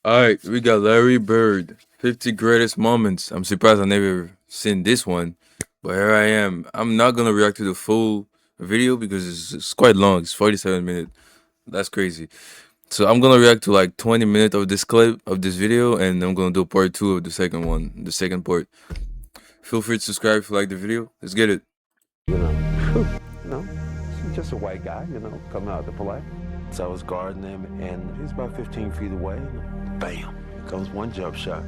All right, we got Larry Bird, 50 greatest moments. I'm surprised I never seen this one, but here I am. I'm not gonna react to the full video because it's quite long. It's 47 minutes. That's crazy. So I'm gonna react to like 20 minutes of this clip of this video, and I'm gonna do part two of the second one, the second part. Feel free to subscribe if you like the video. Let's get it. you know, you know, he's just a white guy, coming out to play. So I was guarding him, and he's about 15 feet away. And bam, comes one jump shot.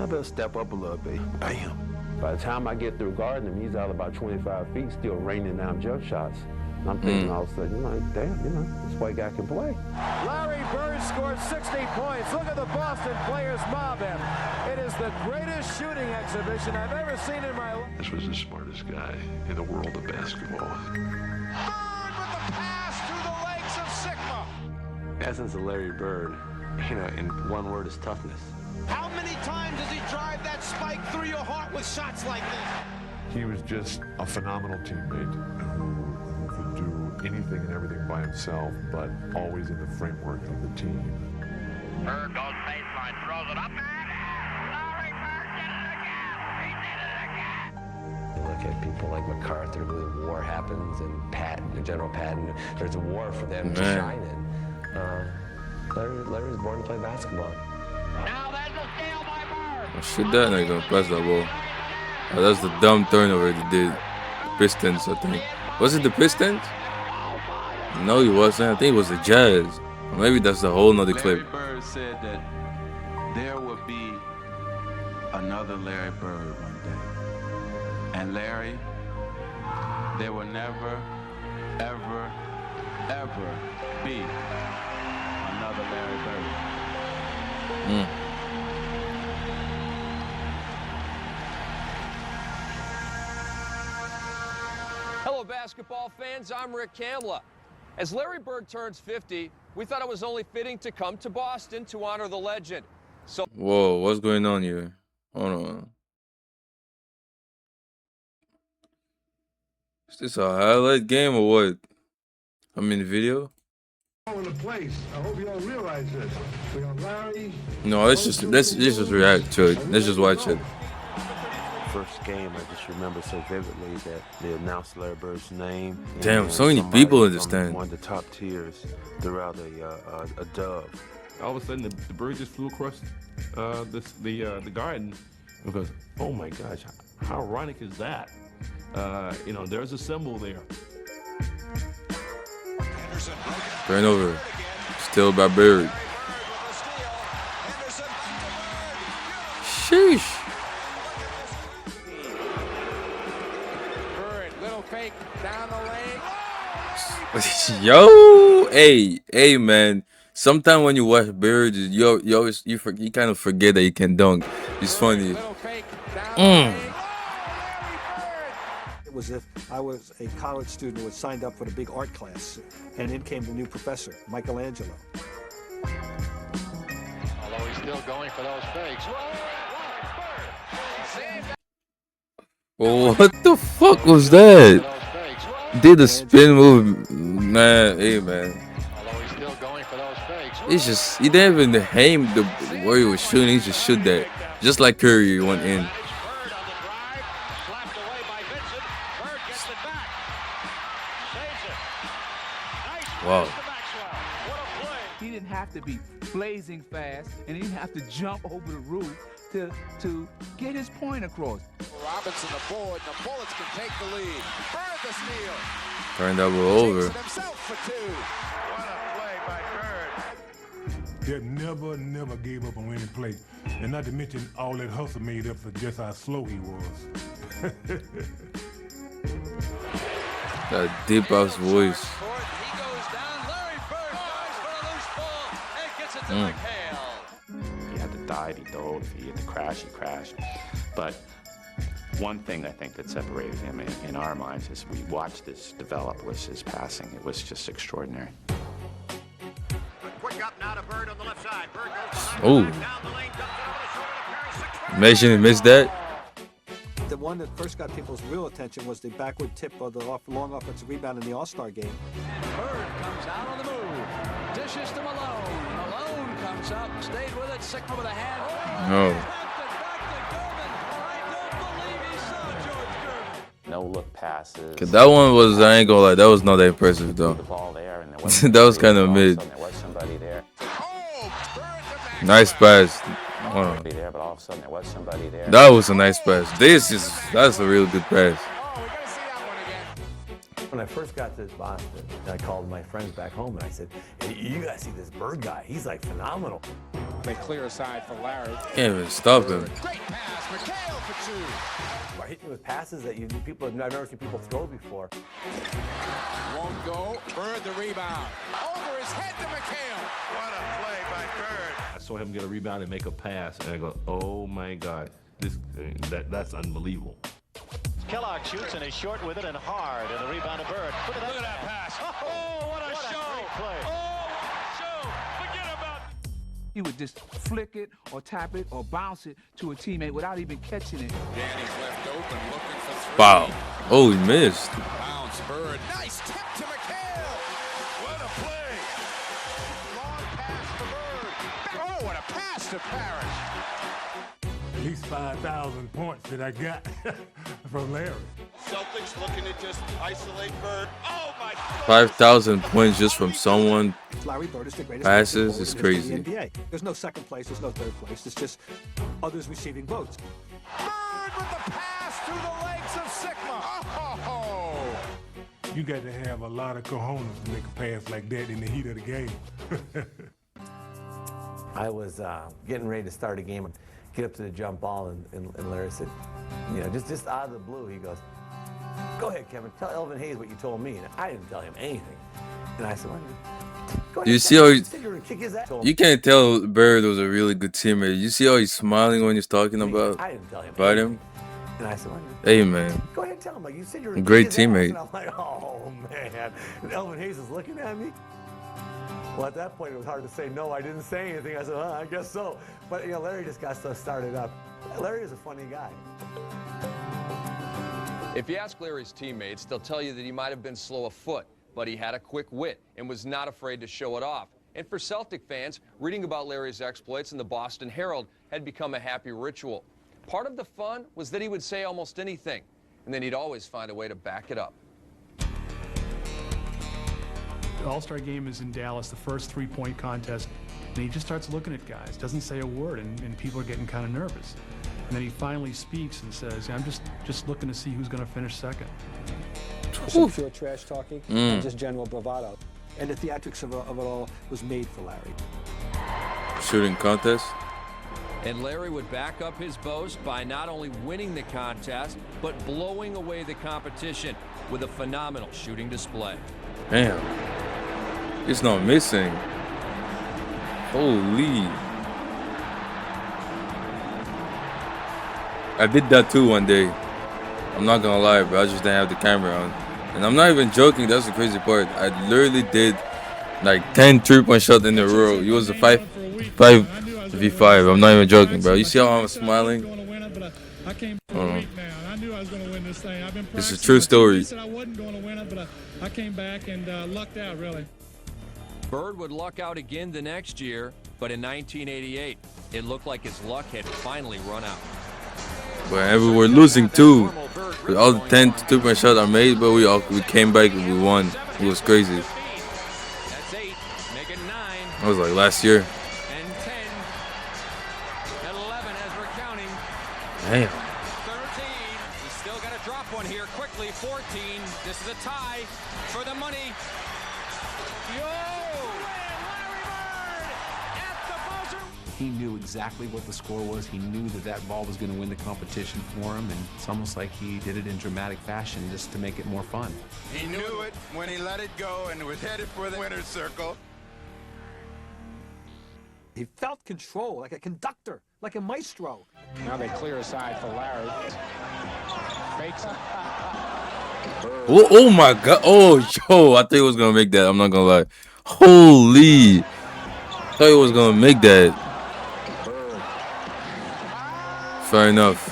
I better step up a little bit. Bam. By the time I get through guarding him, he's out about 25 feet, still raining down jump shots. And I'm thinking all of a sudden, damn, this white guy can play. Larry Bird scored 60 points. Look at the Boston players mob him. It is the greatest shooting exhibition I've ever seen in my life. This was the smartest guy in the world of basketball. Bird with the pass through the legs of Sigma. The essence of Larry Bird, in one word, is toughness. How many times does he drive that spike through your heart with shots like this? He was just a phenomenal teammate who could do anything and everything by himself, but always in the framework of the team. Bird goes baseline, throws it up, and Larry Bird did it again! He did it again! You look at people like MacArthur, who war happens, and Patton, General Patton. There's a war for them to shine in. Larry was born to play basketball. Now there's a steal by Bird! Oh, shit, that nigga pass that ball. Oh, that's the dumb turnover they did. Pistons, I think. Was it the Pistons? No, he wasn't. I think it was the Jazz. Or maybe that's the whole nother clip. Larry Bird said that there would be another Larry Bird one day. And Larry, there will never, ever, ever be another Larry Bird. Hello, basketball fans. I'm Rick Kamla. As Larry Bird turns 50, we thought it was only fitting to come to Boston to honor the legend. So, Whoa, what's going on here? Hold on. Is this a highlight game or what? I'm in the video? All in the place. I hope you all realize this. We got Larry. No, let's just react to it. Let's just watch it. First game, I just remember so vividly that they announced Larry Bird's name. Damn, and so many somebody people in this from stand. One of the top tiers threw out a dove. All of a sudden, the bird just flew across the garden. Because, oh my gosh, how ironic is that? There's a symbol there. Turnover. Still by Bird. Sheesh. Bird, little fake down the lane. Yo, hey, man. Sometimes when you watch Bird, you kind of forget that you can dunk. It's funny. Little fake down the lane. It was as if I was a college student who had signed up for the big art class, and in came the new professor, Michelangelo. Although he's still going for those fakes. What the fuck was that? Did a spin move, man. Hey, man. Although he's still going for those fakes. It's just he didn't even aim the where he was shooting. He just shoot that, just like Curry went in. Wow. He didn't have to be blazing fast, and he didn't have to jump over the roof to get his point across. Robinson the board, and the Bullets can take the lead. Bird the steal. Turned that ball over. Himself for two. What a play by Bird. That never gave up on any play. And not to mention all that hustle made up for just how slow he was. That deep ass voice. He goes down. Larry Bird dives for a loose ball and gets it to McHale. He had to dive, he dove. He had to crash, he crashed. But one thing I think that separated him in our minds as we watched this develop was his passing. It was just extraordinary. Quick up now to Bird on the left side. Bird goes Oh. down the lane, dumps it over the shoulder to Perry. Imagine he missed that. The one that first got people's real attention was the backward tip of the long offensive rebound in the All-Star game. Bird comes out on the move. Dishes to Malone. Malone comes Looks up, stayed with it, Sigma with a hand. No. No look passes. 'Cause that one was, I ain't gonna lie, that was not that impressive though. The ball there, and there That was kind of mid. There was somebody there. Nice pass. Hold on. There, but all of a sudden there was somebody there. That was a nice pass. That's a real good pass. When I first got to Boston, I called my friends back home and I said, hey, you gotta see this Bird guy. He's like phenomenal. They clear aside for Larry. Can't even stop him. Great pass, McHale for two. By hitting you with passes that I've never seen people throw before. Won't go. Bird the rebound. Over his head to McHale. What a play by Bird. I saw him get a rebound and make a pass, and I go, oh my God, that's unbelievable. Kellogg shoots and is short with it and hard, and the rebound to Bird. Look at that pass. Oh, what a show. Play. Oh, show. Forget about it. He would just flick it or tap it or bounce it to a teammate without even catching it. Danny's left open, looking for three. Wow. Oh, he missed. Bounce, Bird. Nice tip to McHale. What a play. Long pass to Bird. Oh, what a pass to Parrish. At least 5,000 points that I got from Larry. Celtics looking to just isolate Bird. Oh my God. 5,000 points just from someone. Larry Bird is the greatest Passes is forward in the crazy. NBA. There's no second place, there's no third place. It's just others receiving votes. Bird with the pass through the legs of Sigma. Oh. You got to have a lot of cojones to make a pass like that in the heat of the game. I was getting ready to start a game and get up to the jump ball, and Larry said, you know, just out of the blue, he goes, go ahead, Kevin, tell Elvin Hayes what you told me. And I didn't tell him anything. And I said, well, go ahead, You see how kick his ass. you can't tell Bird was a really good teammate. You see how he's smiling when he's talking about I didn't tell him him? And I said, well, Hey man, go ahead and tell him, like you said you're a great kick his ass. teammate. And I'm like, oh man. And Elvin Hayes is looking at me. Well, at that point, it was hard to say, no, I didn't say anything. I said, I guess so. But, you know, Larry just got stuff started up. Larry is a funny guy. If you ask Larry's teammates, they'll tell you that he might have been slow of foot, but he had a quick wit and was not afraid to show it off. And for Celtic fans, reading about Larry's exploits in the Boston Herald had become a happy ritual. Part of the fun was that he would say almost anything, and then he'd always find a way to back it up. The All-Star game is in Dallas, the first three-point contest, and he just starts looking at guys, doesn't say a word, and people are getting kind of nervous. And then he finally speaks and says, I'm just looking to see who's going to finish second. Some pure trash talking Mm. and just general bravado. And the theatrics of it all was made for Larry. Shooting contest. And Larry would back up his boast by not only winning the contest, but blowing away the competition with a phenomenal shooting display. Damn. It's not missing. Holy. I did that too one day. I'm not gonna lie, bro. I just didn't have the camera on. And I'm not even joking. That's the crazy part. I literally did like 10 three-point shots in a row. It was a 5v5. I'm not even joking, bro. You see how I'm smiling? I came for a week now, and I knew I was going to win this thing. I've been It's a true story. He said I wasn't going to win it, but I came back and lucked out, really. Bird would luck out again the next year, but in 1988, it looked like his luck had finally run out. But we were losing too. With all the 10 two-point shots I made, but we came back and we won. It was crazy. That's 8. Make it 9. That was like last year. And 10. And 11 as we're counting. Damn. 13. He's still got to drop one here quickly. 14. This is a tie for the money. He knew exactly what the score was. He knew that ball was going to win the competition for him, and it's almost like he did it in dramatic fashion just to make it more fun. He knew it when he let it go and was headed for the winner's circle. He felt control, like a conductor, like a maestro. Now they clear aside for Larry. Fakes it. Oh my God. Oh, yo. I thought he was going to make that. I'm not going to lie. Holy. I thought he was going to make that. Fair enough.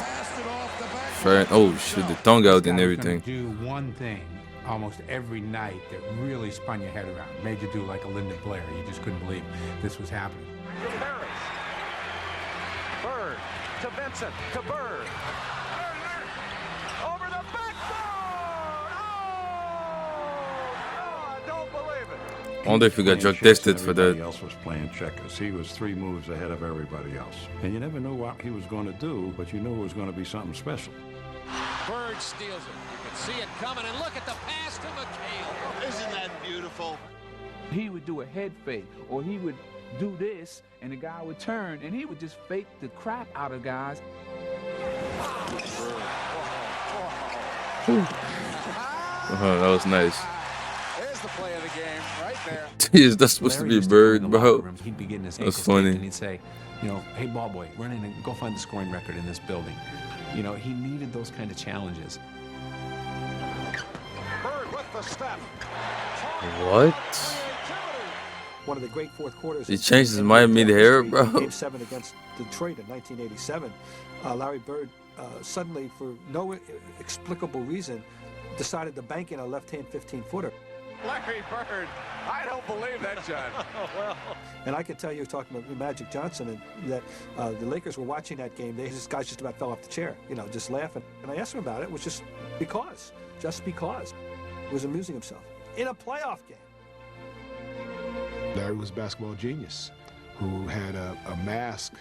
Oh shit, the tongue out and everything. Do one thing almost every night that really spun your head around, made you do like a Lyndon Blair. You just couldn't believe this was happening. Bird to Vincent to Bird. Over the backboard! Oh, I don't believe it. I wonder if he got drug tested for Everybody that. else was playing checkers. He was 3 moves ahead of everybody else. And you never knew what he was going to do, but you knew it was going to be something special. Bird steals it. You can see it coming, and look at the pass to McHale. Isn't that beautiful? He would do a head fake, or he would do this, and the guy would turn, and he would just fake the crap out of guys. That was nice. There's the play of the game right there. Is that supposed to Larry be a used to go in bird, the locker bro? rooms, he'd be getting his That's ankles taped, and funny. he'd say, you know, hey, ball boy, run in and go find the scoring record in this building. You know, he needed those kind of challenges. Bird with the step. What? One of the great fourth quarters. He changed his mind mid-hair, bro. Game 7 against Detroit in 1987. Larry Bird suddenly, for no explicable reason, decided to bank in a left-hand 15-footer. Larry Bird. I don't believe that, John. Well, And I can tell you, talking about Magic Johnson, and that the Lakers were watching that game. This guy just about fell off the chair, you know, just laughing. And I asked him about it. It was just because. He was amusing himself in a playoff game. Larry was a basketball genius who had a mask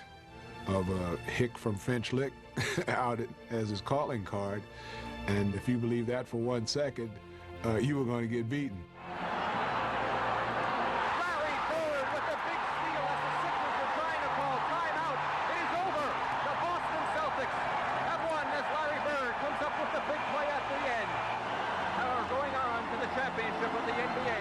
of a hick from French Lick out as his calling card. And if you believe that for 1 second, you were going to get beaten. Larry Bird with the big steal as the Sixers are trying to call timeout. It is over. The Boston Celtics have won as Larry Bird comes up with the big play at the end. Are going on to the championship of the NBA.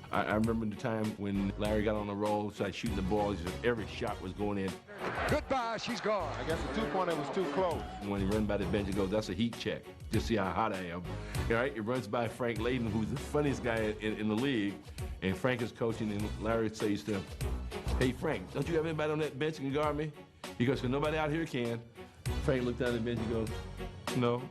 I remember the time when Larry got on the roll, started shooting the ball. Every shot was going in. Goodbye, she's gone. I guess the two-pointer was too close. When he runs by the bench, he goes, "That's a heat check. Just see how hot I am." All right, he runs by Frank Layden, who's the funniest guy in the league, and Frank is coaching, and Larry says to him, "Hey, Frank, don't you have anybody on that bench who can guard me?" He goes, "Well, nobody out here can." Frank looked down at the bench and goes, "No."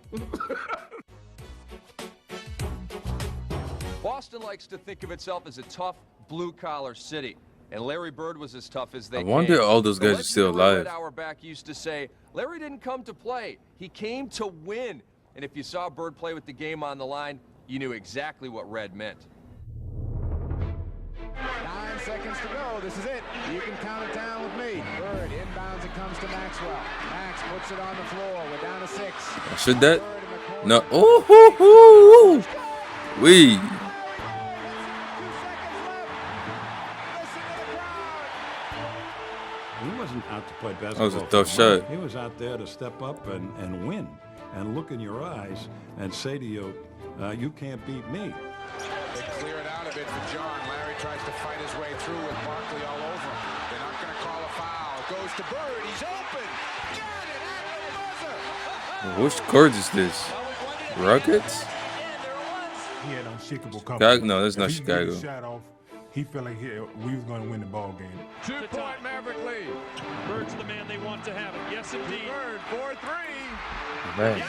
Boston likes to think of itself as a tough, blue-collar city, and Larry Bird was as tough as they I wonder came. all those The guys are still legendary Red alive. Auerbach used to say, Larry didn't come to play, he came to win. And if you saw Bird play with the game on the line, you knew exactly what red meant. 9 seconds to go. This is it. You can count it down with me. Bird inbounds. It comes to Maxwell. Max puts it on the floor. We're down to 6. Should that? No. Oh, hoo, hoo. We. He wasn't out to play basketball. That was a for tough money. shot. He was out there to step up and win and look in your eyes and say to you, you can't beat me. They clear it out a bit for John. Larry tries to fight his way through with Barkley all over him. They're not going to call a foul. Goes to Bird. He's open. Got it at the buzzer. Which court is this? Rockets? He had unshakable Chicago? confidence. No, that's not If he could get Chicago. his shot off, he felt like we was going to win the ball game. 2-point Maverick lead. Bird's the man they want to have it. Yes, indeed. Bird 4-3. Man.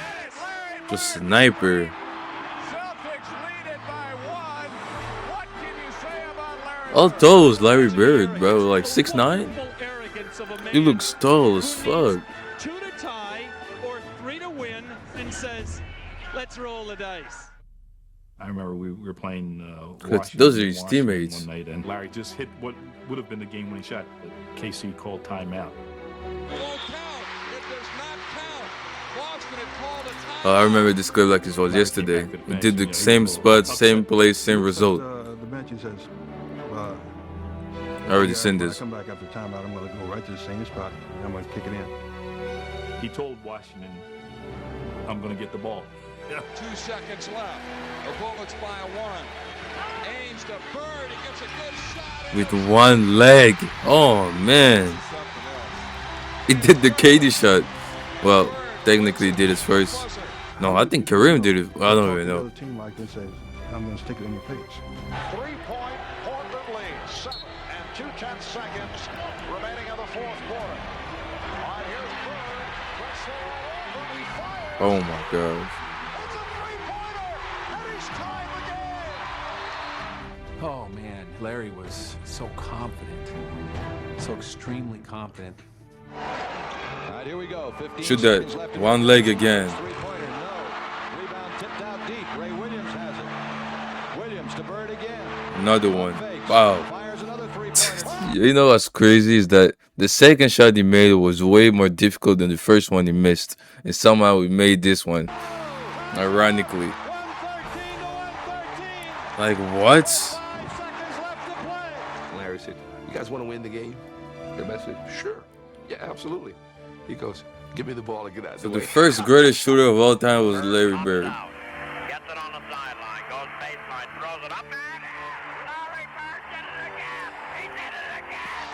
The sniper. Celtics lead it by 1. What can you say about Larry? All told, Larry Bird, bro. Like 6'9"? He looks tall as fuck. 2 to tie or 3 to win, and says, "Let's roll the dice." I remember we were playing Washington, those are his Washington teammates. one night, and Larry just hit what would have been the game-winning shot. But KC called timeout. Oh, I remember this clip like it was yesterday. He did the same spot, same place, same result. The bench, he says, I already seen when this. I come back after timeout, I'm going to go right to the same spot. I'm going to kick it in. He told Washington, "I'm going to get the ball." 2 seconds left. The Bullets by 1. Aims to Bird. He gets a good shot. With one leg. Oh, man. He did the KD shot. Well, technically he did his first. No, I think Kareem did it. I don't even know. A team like this says, I'm going to stick it in your face. 3-point Portland lead. 7 and 2/10 seconds remaining in the fourth quarter. All right, here's Bird. Press Oh my gosh. Oh man, Larry was so confident, so extremely confident. All right, here we go. 15 Shoot that one leg again. Three-pointer, no. Rebound tipped out deep. Ray Williams has it. Williams to Bird again. Another one. Wow. You know what's crazy is that the second shot he made was way more difficult than the first one he missed. And somehow he made this one. Ironically. Like, what? Larry said, "You guys want to win the game?" Everybody said, "Sure. Yeah, absolutely." He goes, "Give me the ball and get out of So the the way." first greatest shooter of all time was Larry Bird. Gets it on the sideline, goes baseline, throws it up and Larry Bird did it again. He did it again.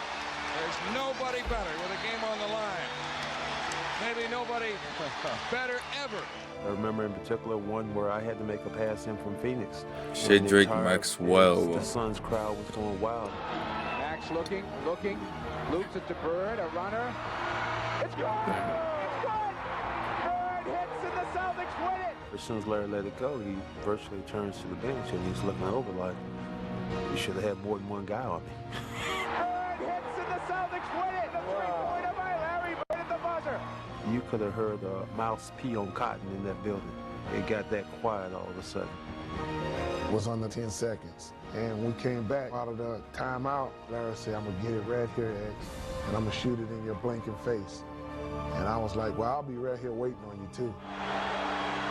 There's nobody better with a game on the line. Maybe nobody better ever. I remember in particular one where I had to make a pass in from Phoenix. Shedrick And the Maxwell. The Suns crowd was going wild. Max looking, loops it to Bird, a runner. It's good! It's good! Bird hits and the Celtics win it! As soon as Larry let it go, he virtually turns to the bench and he's looking over like, "You should have had more than one guy on me." Bird hits and the Celtics win it! The three-pointer by Larry Bird at the buzzer! You could have heard a mouse pee on cotton in that building. It got that quiet all of a sudden. Was under 10 seconds. And when we came back out of the timeout, Larry said, "I'm going to get it right here, X, and I'm going to shoot it in your blinking face." And I was like, "Well, I'll be right here waiting on you, too."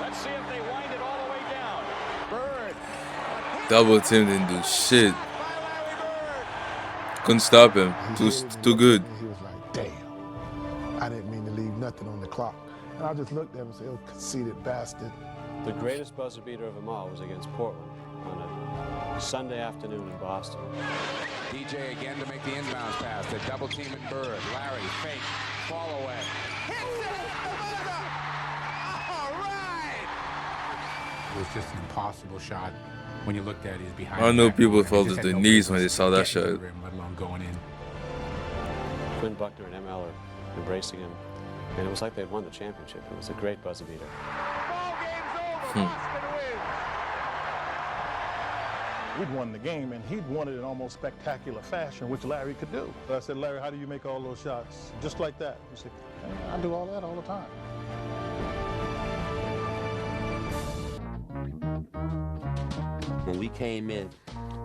Let's see if they wind it all the way down. Bird. Double team didn't do shit. Couldn't stop him. Too good. He was like, "Damn, I didn't mean to leave nothing on the clock." And I just looked at him and said, "Oh, conceited bastard." The greatest buzzer beater of them all was against Portland on a Sunday afternoon in Boston. DJ again to make the inbounds pass. They double team and Bird. Larry, fake, fall away. It was just an impossible shot. When you looked at it, he's behind. I know the back people line. fell He to just their had no knees when they business saw that getting to the shot. rim, let alone going in. Quinn Buckner and ML are embracing him, and it was like they'd won the championship. It was a great buzzer beater. We'd won the game, and he'd won it in almost spectacular fashion, which Larry could do. So I said, "Larry, how do you make all those shots just like that?" He said, "I do all that all the time." When we came in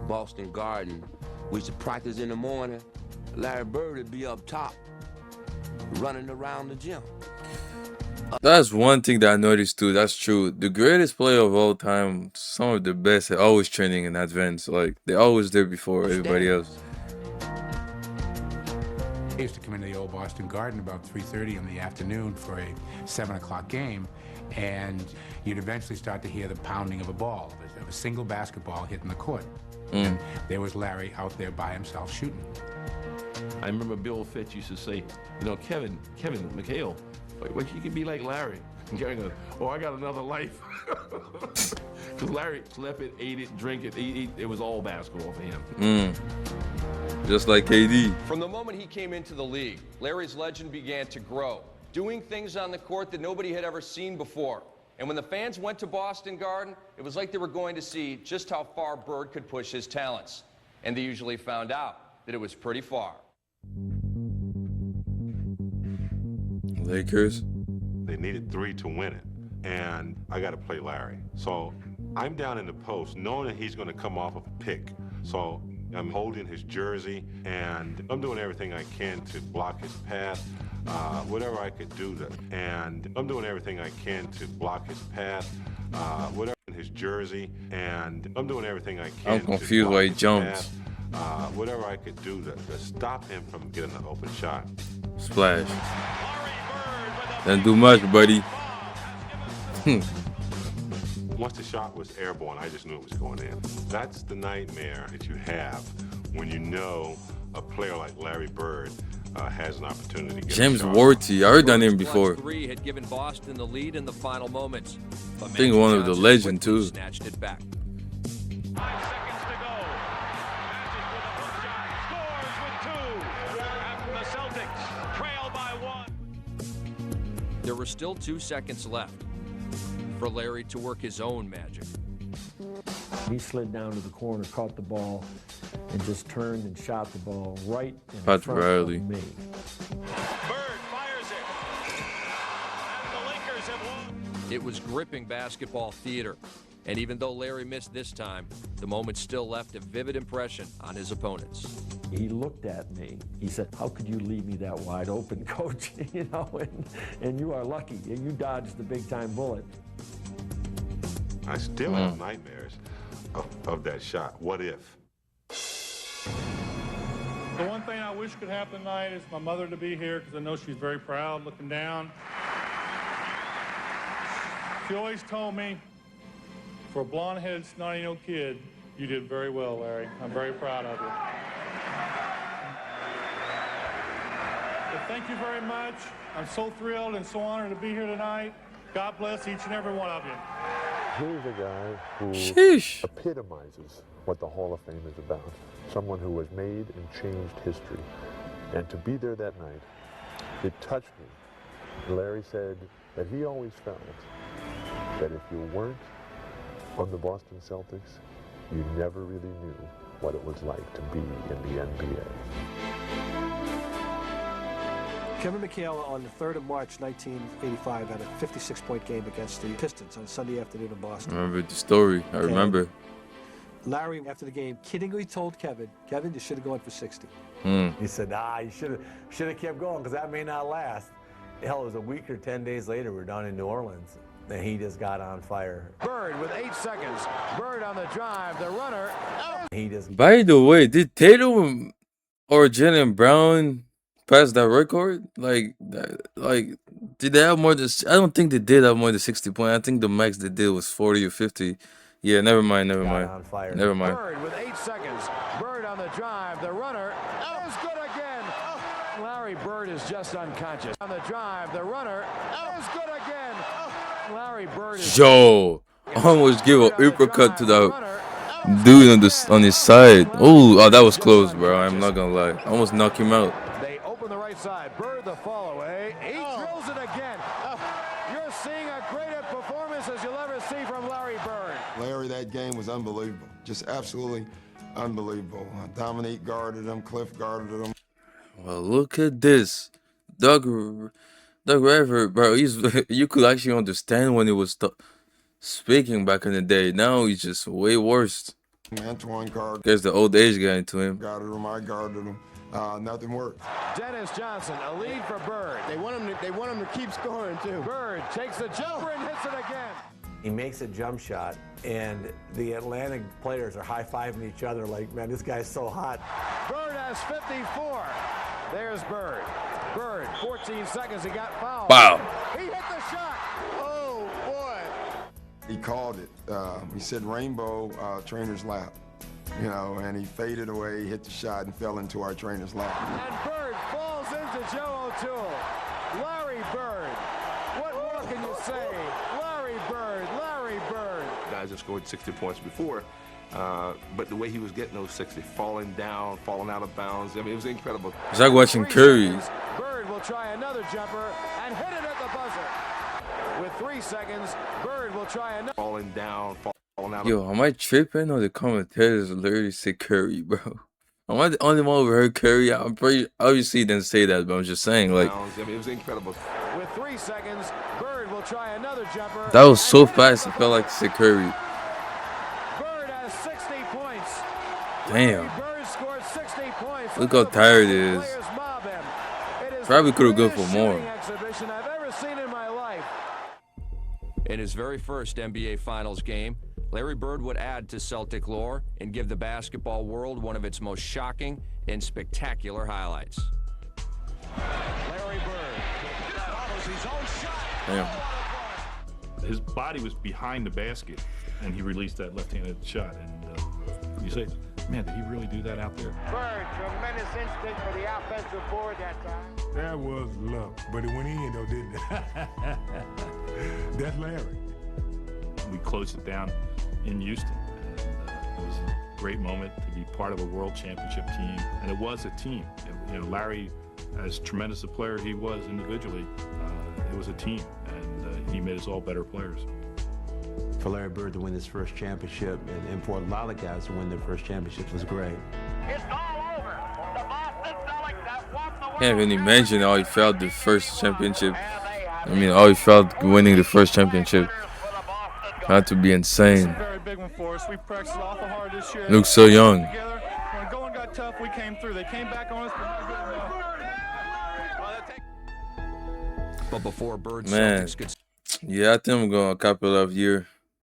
Boston Garden, we used to practice in the morning. Larry Bird would be up top, running around the gym. That's one thing that I noticed too. That's true. The greatest player of all time, some of the best, are always training in advance. Like, they're always there before everybody else. I used to come into the old Boston Garden about 3:30 in the afternoon for a 7 o'clock game, and you'd eventually start to hear the pounding of a ball, of a single basketball hitting the court. And there was Larry out there by himself shooting. I remember Bill Fitch used to say, "You know, Kevin McHale, wait, you can be like Larry." And Gary goes, "Oh, I got another life." Because Larry slept it, ate it, drank it. It was all basketball for him. Just like KD. From the moment he came into the league, Larry's legend began to grow, doing things on the court that nobody had ever seen before. And when the fans went to Boston Garden, it was like they were going to see just how far Bird could push his talents. And they usually found out that it was pretty far. Lakers. They needed 3 to win it, and I got to play Larry. So I'm down in the post knowing that he's going to come off of a pick. So I'm holding his jersey, and I'm doing everything I can to block his path, whatever I could do to. And I'm doing everything I can to block his path, whatever his jersey, and I'm doing everything I can. I'm confused why he jumped. Whatever I could do to stop him from getting an open shot. Splash. Didn't do much, buddy. Once the shot was airborne, I just knew it was going in. That's the nightmare that you have when you know a player like Larry Bird has an opportunity to get James a shot. Worthy. I heard that name before. Three had given Boston the lead in the final moments. I think one of the legend too. Snatched it back. 5 seconds to go. Magic with a hook shot, scores with 2. And the Celtics trail by 1. There were still 2 seconds left for Larry to work his own magic. He slid down to the corner, caught the ball, and just turned and shot the ball right in Pat front Riley. of me. Bird fires it. And the Lakers have won. It was gripping basketball theater. And even though Larry missed this time, the moment still left a vivid impression on his opponents. He looked at me. He said, "How could you leave me that wide open, coach?" You know, and you are lucky. You dodged the big-time bullet. I still have nightmares of that shot. What if? The one thing I wish could happen tonight is my mother to be here, because I know she's very proud looking down. She always told me, for a blonde-headed, snotty-nosed kid, you did very well, Larry. I'm very proud of you. But thank you very much. I'm so thrilled and so honored to be here tonight. God bless each and every one of you. Here's a guy who Sheesh. epitomizes what the Hall of Fame is about. Someone who has made and changed history. And to be there that night, it touched me. Larry said that he always felt that if you weren't on the Boston Celtics, you never really knew what it was like to be in the NBA. Kevin McHale on the 3rd of March, 1985, had a 56-point game against the Pistons on Sunday afternoon in I Boston. remember the story. I remember. Larry, after the game, kiddingly told Kevin, you should have gone for 60. He said, you should have kept going because that may not last. Hell, it was a week or 10 days later, we're down in New Orleans, and he just got on fire. Bird with 8 seconds. Bird on the drive. The runner. He just. By the way, did Tatum or Jaylen Brown pass that record? Like, did they have more than? I don't think they did have more than 60 points. I think the max they did was 40 or 50. Yeah, never mind. On fire. Never mind. Bird with 8 seconds. Bird on the drive. The runner is good again. Larry Bird is just unconscious. On the drive. The runner is good again. Larry Bird is. Yo, I almost give an uppercut to that dude on his side. Oh, that was close, bro. I'm not gonna lie. I almost knocked him out. They open the right side. Bird the fall away. He drills it again. You're seeing a greater performance as you'll ever see from Larry Bird. Larry, that game was unbelievable. Just absolutely unbelievable. Dominique guarded him. Cliff guarded him. Well, look at this. Doug Rivers, bro. You could actually understand when he was speaking back in the day. Now he's just way worse. Antoine guarded. Guess the old age got into him. Guarded him. I guarded him. Nothing worked. Dennis Johnson, a lead for Bird. They want him to keep scoring too. Bird takes the jumper and hits it again. He makes a jump shot, and the Atlantic players are high-fiving each other like, man, this guy's so hot. Bird has 54. There's Bird. Bird, 14 seconds, he got fouled. Wow. He hit the shot. Oh, boy. He called it. He said rainbow trainer's lap. You know, and he faded away, hit the shot, and fell into our trainer's lap. And Bird falls into Joe O'Toole. Larry Bird. What more can you say? Larry Bird. Guys that scored 60 points before, but the way he was getting those 60, falling down, falling out of bounds, I mean, it was incredible. It's like watching Curry. Bird will try another jumper and hit it at the buzzer. With 3 seconds, Bird will try another. Falling down, falling out. Yo, am I tripping or the commentators literally say Curry, bro? Am I the only one who heard Curry? I'm pretty obviously didn't say that, but I'm just saying, like, I mean, it was incredible. With 3 seconds, Bird will try another jumper. that was so fast. I felt like to say Curry. Bird has 60 points. Damn. Bird scored 60 points. Look how tired it is. Probably could have gone for more. Exhibition I've ever seen in my life. In his very first NBA Finals game, Larry Bird would add to Celtic lore and give the basketball world one of its most shocking and spectacular highlights. Larry Bird follows his own shot. Damn. His body was behind the basket, and he released that left-handed shot. And you say, man, did he really do that out there? Bird, tremendous instinct for the offensive board that time. That was luck, but it went in though, didn't it? That's Larry. We closed it down in Houston. It was a great moment to be part of a world championship team, and it was a team. Larry as tremendous a player he was individually, it was a team, and he made us all better players. For Larry Bird to win his first championship and for a lot of guys to win their first championships was great. Can't even imagine how he felt the first championship. I mean, how he felt winning the first championship. Had to be insane. Very big one for us. We practiced awful hard this year. Looks so young. When going got tough, we came through. They came back on us, but not good enough. But before Bird, Man, Celtics could yeah, I think I'm going a couple of years.